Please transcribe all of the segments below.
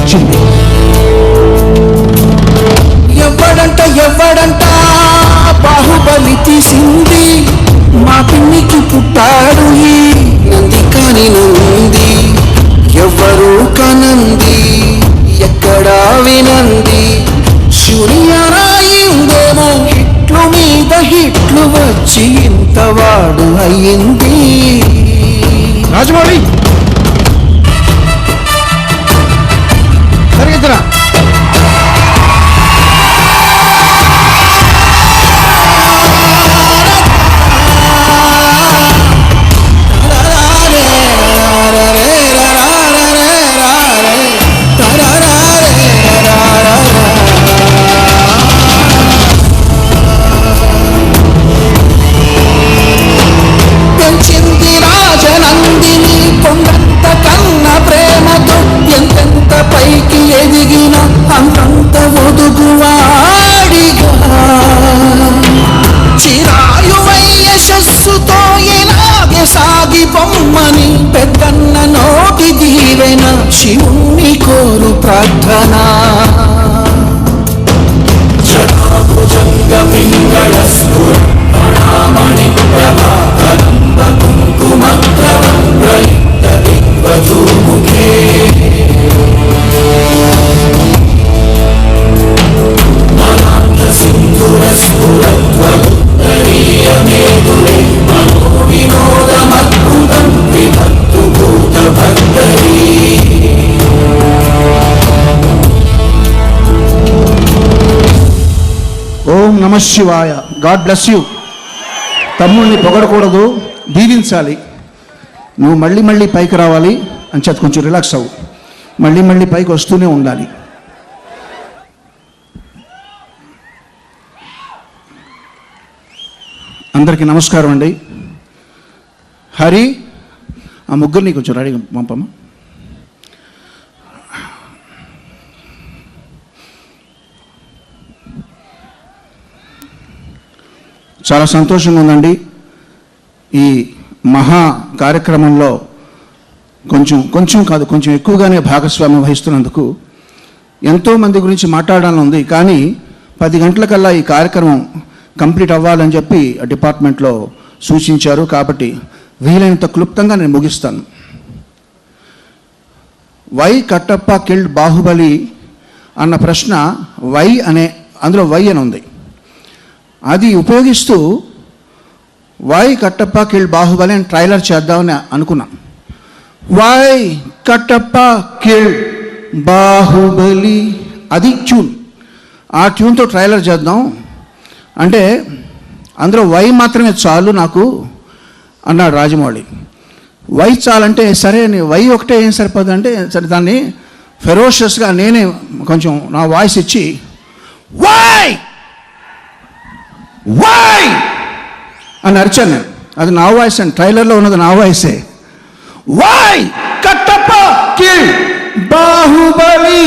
వచ్చింది. ఎవడంట బాహుబలి తీసింది, మా పిన్నికి పుట్టాడు ఈ నంది కాని నంది. ఎవరు కనంది ఎక్కడా వినంది, శూన్యరాయిందేమో హిట్లు మీద హిట్లు వచ్చి ఇంతవాడు అయ్యింది. రాజమౌళి సరిగ్గా అంతంత ఒదుగువాడిగా చిరాయువై యశస్సుతో ఎలాగే సాగి బొమ్మని పెద్దన్న నోటి దీవెన శివుణ్ణి కోరు ప్రార్థన. జటాభుజంగ పింగళ స్ఫుర ప్రణామణి ప్రభాకరంబ కుంకుమగ్రవం ప్రయుక్త దిగ్వధూముఖే ఓం నమ శివాయ. God bless you. తమ్ముడిని పొగడకూడదు, దీవించాలి. నువ్వు మళ్ళీ మళ్ళీ పైకి రావాలి అని చెప్పి కొంచెం రిలాక్స్ అవ్వు. మళ్ళీ మళ్ళీ పైకి వస్తూనే ఉండాలి. అందరికీ నమస్కారం అండి. హరి, ఆ ముగ్గురిని కొంచెం రెడీగా పంపమ్మా. చాలా సంతోషంగా ఉందండి. ఈ మహా కార్యక్రమంలో కొంచెం ఎక్కువగానే భాగస్వామ్యం వహిస్తున్నందుకు ఎంతోమంది గురించి మాట్లాడాలని ఉంది. కానీ 10 గంటలకల్లా ఈ కార్యక్రమం కంప్లీట్ అవ్వాలని చెప్పి డిపార్ట్మెంట్లో సూచించారు. కాబట్టి వీలైనంత క్లుప్తంగా నేను ముగిస్తాను. వై కట్టప్ప కిల్డ్ బాహుబలి అన్న ప్రశ్న అందులో వై అని ఉంది. అది ఉపయోగిస్తూ వై కట్టప్ప కిల్డ్ బాహుబలి అని ట్రైలర్ చేద్దామని అనుకున్నాం. వై కట్టప్ప కిల్డ్ బాహుబలి, అది ట్యూన్. ఆ ట్యూన్తో ట్రైలర్ చేద్దాం అంటే అందులో వై మాత్రమే చాలు నాకు అన్నాడు రాజమౌళి. వై చాలంటే సరే వై ఒకటే ఏం సరిపోదు అంటే సరే దాన్ని ఫెరోషియస్గా నేనే కొంచెం నా వాయిస్ ఇచ్చి వై వై అని అరిచాను నేను. అది నా వాయిస్ అండి, ట్రైలర్లో ఉన్నది నా వాయిసే. వై కట్టప్ప కిల్ బాహుబలి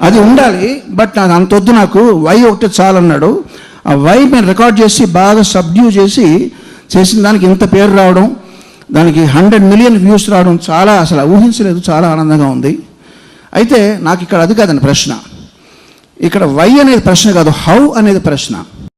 అది ఉండాలి. బట్ నాకు అంతొద్దు, నాకు వై ఒకటి చాలన్నాడు. ఆ వై నేను రికార్డ్ చేసి బాగా సబ్డ్యూ చేసిన దానికి ఇంత పేరు రావడం, దానికి 100 మిలియన్ వ్యూస్ రావడం చాలా అసలు ఊహించలేదు. చాలా ఆనందంగా ఉంది. అయితే నాకు ఇక్కడ అది కాదండి ప్రశ్న. ఇక్కడ వై అనేది ప్రశ్న కాదు, హౌ అనేది ప్రశ్న.